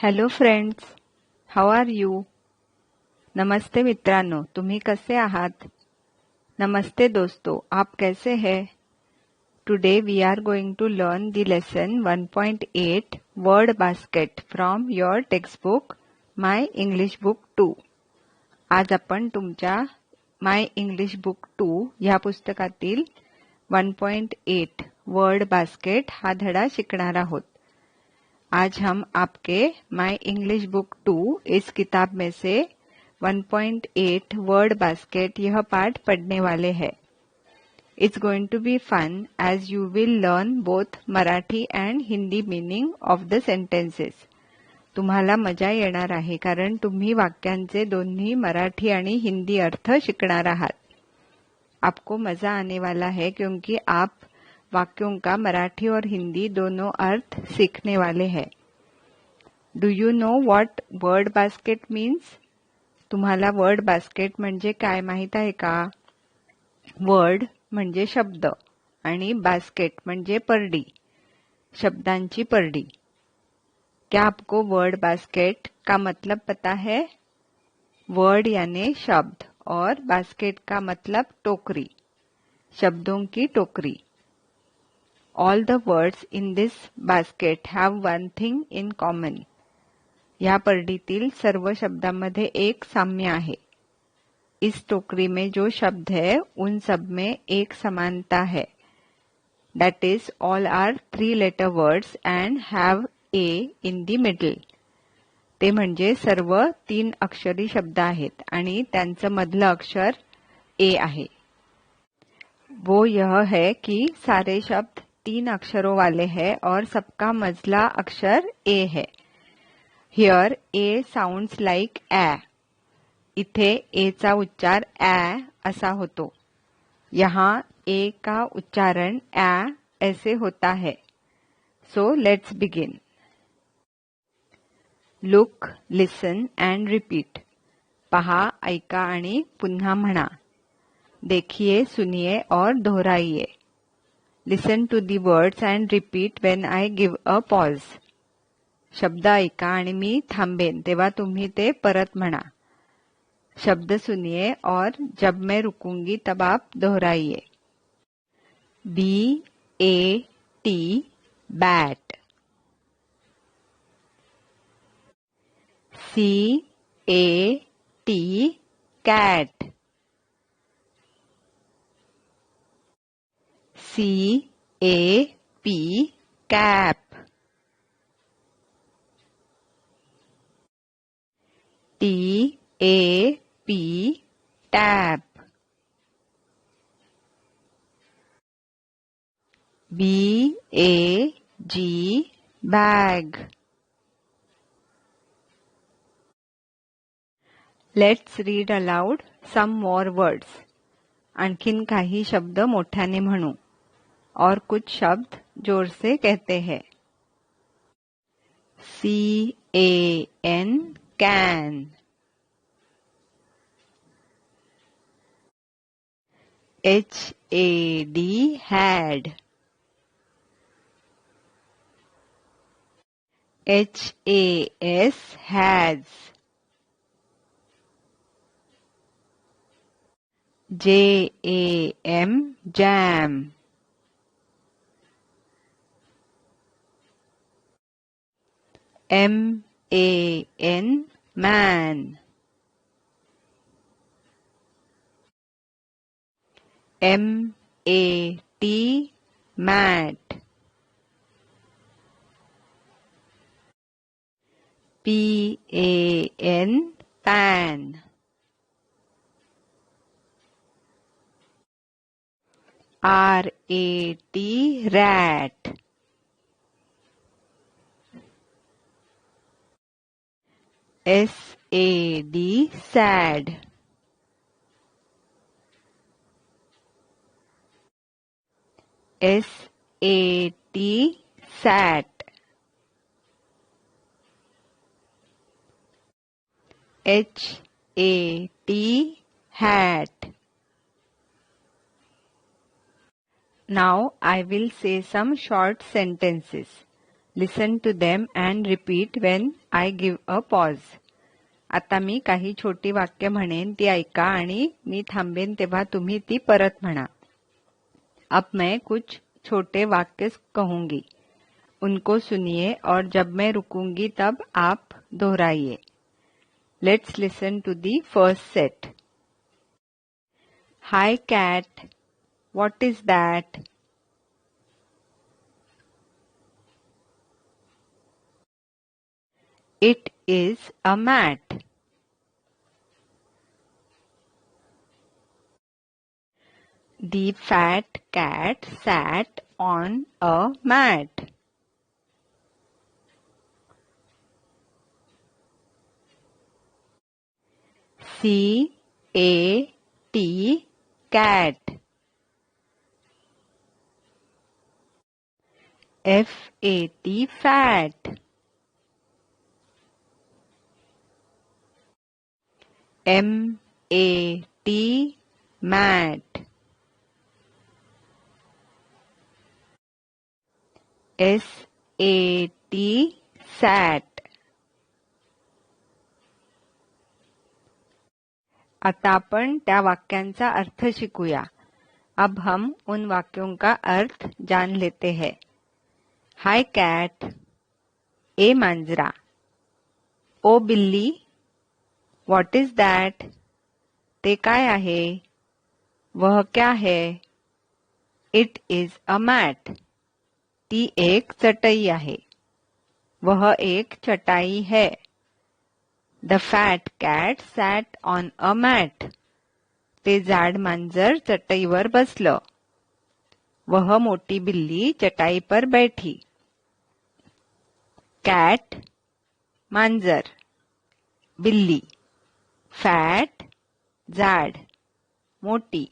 Hello friends, how are you? नमस्ते मित्रांनो, तुम्ही कसे आहात? नमस्ते दोस्तों, आप कैसे हैं? Today we are going to learn the lesson 1.8 word basket from your text book my English book 2. आज आपण तुमच्या माय इंग्लिश बुक 2 ह्या पुस्तकातील 1.8 वर्ड बास्केट हा धडा शिकणार आहोत. आज हम आपके माय इंग्लिश बुक 2 इस किताब में से 1.8 वर्ड बास्केट यह पाठ पढ़ने वाले हैं. It's going to be fun as you will learn both Marathi and Hindi meaning of the sentences. तुम्हाला मजा येणार आहे कारण तुम्ही वाक्यांचे दोन्ही मराठी आणि हिंदी अर्थ शिकणार आहात. आपको मजा आने वाला है क्योंकि आप वाक्यों का मराठी और हिंदी दोनों अर्थ सीखने वाले हैं. Do you know what word basket means? तुम्हाला वर्ड बास्केट म्हणजे काय माहित आहे का? वर्ड म्हणजे शब्द आणि बास्केट म्हणजे परडी, शब्दांची परडी. क्या आपको वर्ड बास्केट का मतलब पता है? वर्ड यानी शब्द और बास्केट का मतलब टोकरी, शब्दों की टोकरी. All the words in this basket have one thing in common. या परडीतील सर्व शब्दांमध्ये एक साम्य आहे. इस टोकरी में जो शब्द है उन सब में एक समानता है. That is, all are 3-letter words and have A in the middle. ते म्हणजे सर्व 3 अक्षरी शब्द आहेत आणि त्यांचं मधलं अक्षर A आहे. वो यह है कि सारे शब्द 3 अक्षरों वाले हैं और सबका मजला अक्षर ए है. Here A sounds like a. इथे ए चा उच्चार ए असा होतो. यहाँ ए का उच्चारण ए ऐसे होता है. So let's begin. Look, listen end repeat. पहा, ऐका आणि पुन्हा म्हणा. देखिए, सुनिए और दोहराइए. Listen to the words and repeat when I give a pause. शब्द ऐका आणि मी थांबेन तेव्हा तुम्ही ते परत म्हणा. शब्द सुनिए और जब मैं रुकूंगी तब आप दोहराइए. BAT bat. CAT cat. CAP cap. TAP tap. BAG bag. Let's read aloud some more words. आणखीन काही शब्द मोठ्याने म्हणू और कुछ शब्द जोर से कहते हैं. CAN can. HAD had. HAS has. JAM jam. MAN man. MAT mat. PAN pan. RAT rat. SAD sad. SAT sat. HAT hat. Now I will say some short sentences. Listen to them and repeat when I give a pause. आता मी काही छोटी वाक्य म्हणेन ती ऐका आणि मी थांबेन तेव्हा तुम्ही ती परत म्हणा. अब मैं कुछ छोटे वाक्य कहूंगी. उनको सुनिए और जब मैं रुकूंगी तब आप दोहराइए. Let's listen to the first set. Hi cat. What is that? It is a mat. The fat cat sat on a mat. C-A-T, cat. F-A-T, fat. M-A-T, mat. S-A-T, sat. आता अपन त्या वाक्यांचा अर्थ शिकूया. अब हम उन वाक्यों का अर्थ जान लेते हैं. हाय कैट. ए मांजरा. ओ बिल्ली. What is that. ते काय आहे. वह क्या है. It is a mat. ती एक चटई आहे. वह एक चटाई है. The fat cat sat on a mat. ते जाड मांजर चटईवर बसलं. वह मोटी बिल्ली चटाई पर बैठी. Cat, मांजर. बिल्ली. Fat, जाड. मोटी.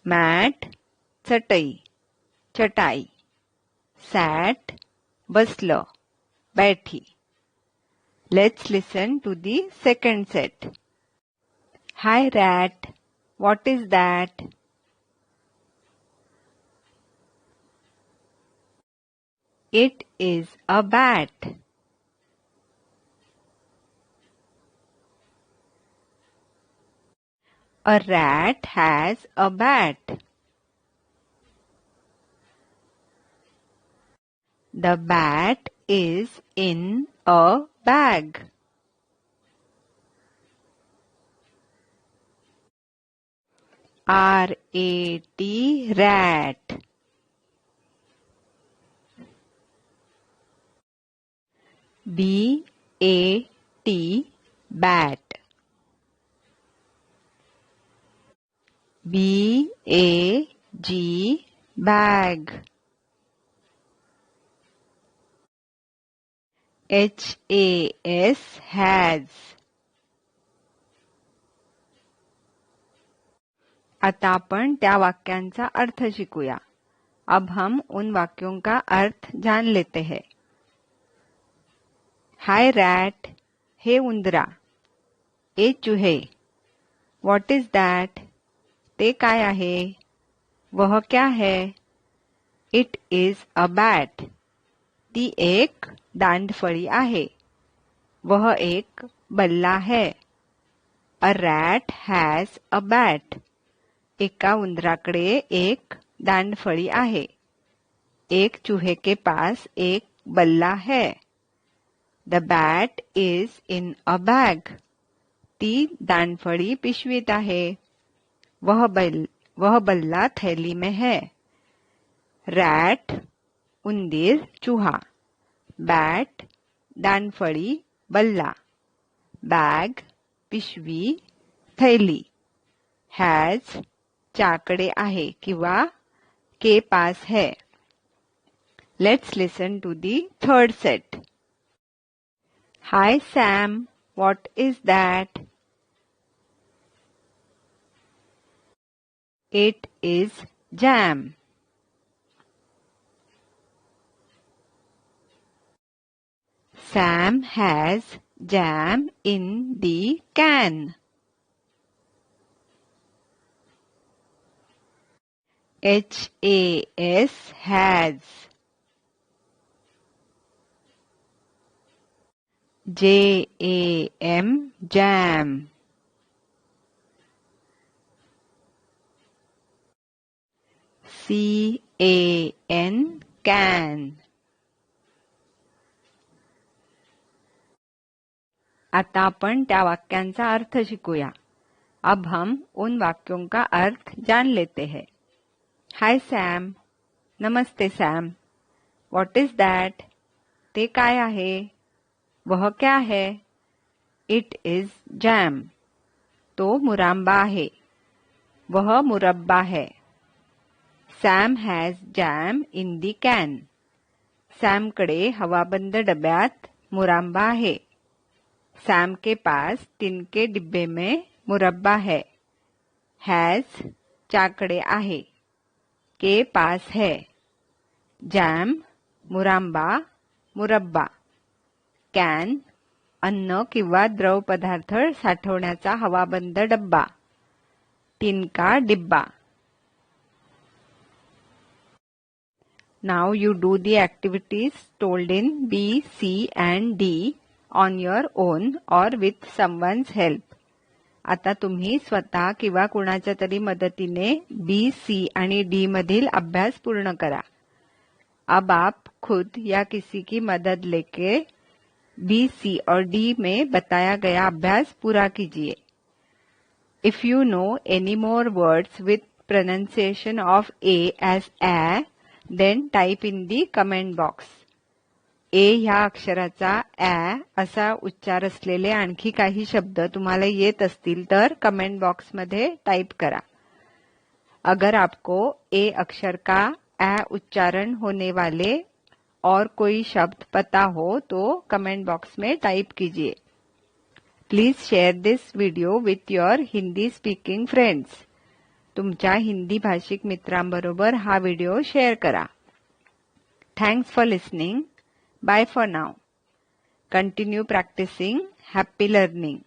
Mat, चटई. चटाई. Sat, बसलं. बैठी. Let's listen to the second set. Hi rat. What is that? It is a bat. A rat has a bat. The bat is in a bag. R-A-T, rat. B-A-T, bat. B-A-G, bag. H-A-S, has. आता अपन त्या वाक्यांचा अर्थ शिकूया. अब हम उन वाक्यों का अर्थ जान लेते हैं. हाय रैट. हे उंदरा. ए चूहे. What is that. ते काय आहे. वह क्या है. It is a bat. ती एक दांडफळी आहे. वह एक बल्ला है. अ रॅट हॅज अ बॅट. एका उंदराकडे एक दांडफळी आहे. एक चूहे के पास एक बल्ला है. The bat is in a bag. ती दांडफळी पिशवीत आहे. वह बल्ला थैली में है. रैट, उंदीर, चूहा. बैट, दांडफळी, बल्ला. बैग, पिशवी, थैली. हैज, चाकडे आहे किंवा के पास है. Let's listen to the third set. Hi Sam, what is that? It is jam. Sam has jam in the can. H-A-S, has. JAM jam. CAN can. आता अपन त्या वाक्यांचा अर्थ शिकूया. अब हम उन वाक्यों का अर्थ जान लेते हैं. Hi Sam. नमस्ते सॅम. What is that? ते काय आहे? वह क्या है? It is jam. तो मुरांबा आहे. वह मुरब्बा है. Sam has jam in the can. सॅमकडे हवाबंद डब्यात मुरांबा आहे. सैम के पास टिन के डिब्बे में मुरब्बा है. हैज चाकडे आहे. के पास है. जॅम, मुरांबा, मुरब्बा. कॅन अन्न किंवा द्रव पदार्थ साठवण्याचा हवाबंद डब्बा. टिन का डिब्बा. Now you do the activities told in B, C and D on your own or with someone's help. आता तुम्ही स्वतः किंवा कुणाच्या तरी मदतीने B, C आणि D मधील अभ्यास पूर्ण करा. अब आप खुद या किसी की मदद लेके B, C और D में बताया गया अभ्यास पूरा कीजिए. If you know any more words with pronunciation of A as A, then type in the comment box. ए ह्या अक्षराचा ॲ असा उच्चार असलेले आणखी काही शब्द तुम्हाला येत असतील तर कमेंट बॉक्स में टाइप करा. अगर आपको ए अक्षर का ॲ उच्चारण होने वाले और कोई शब्द पता हो तो कमेंट बॉक्स में टाइप कीजिए. Please share this video with your Hindi speaking friends. तुमच्या हिंदी भाषिक मित्रांबरोबर हा व्हिडिओ शेअर करा. Thanks for listening. Bye for now. Continue practicing. Happy learning.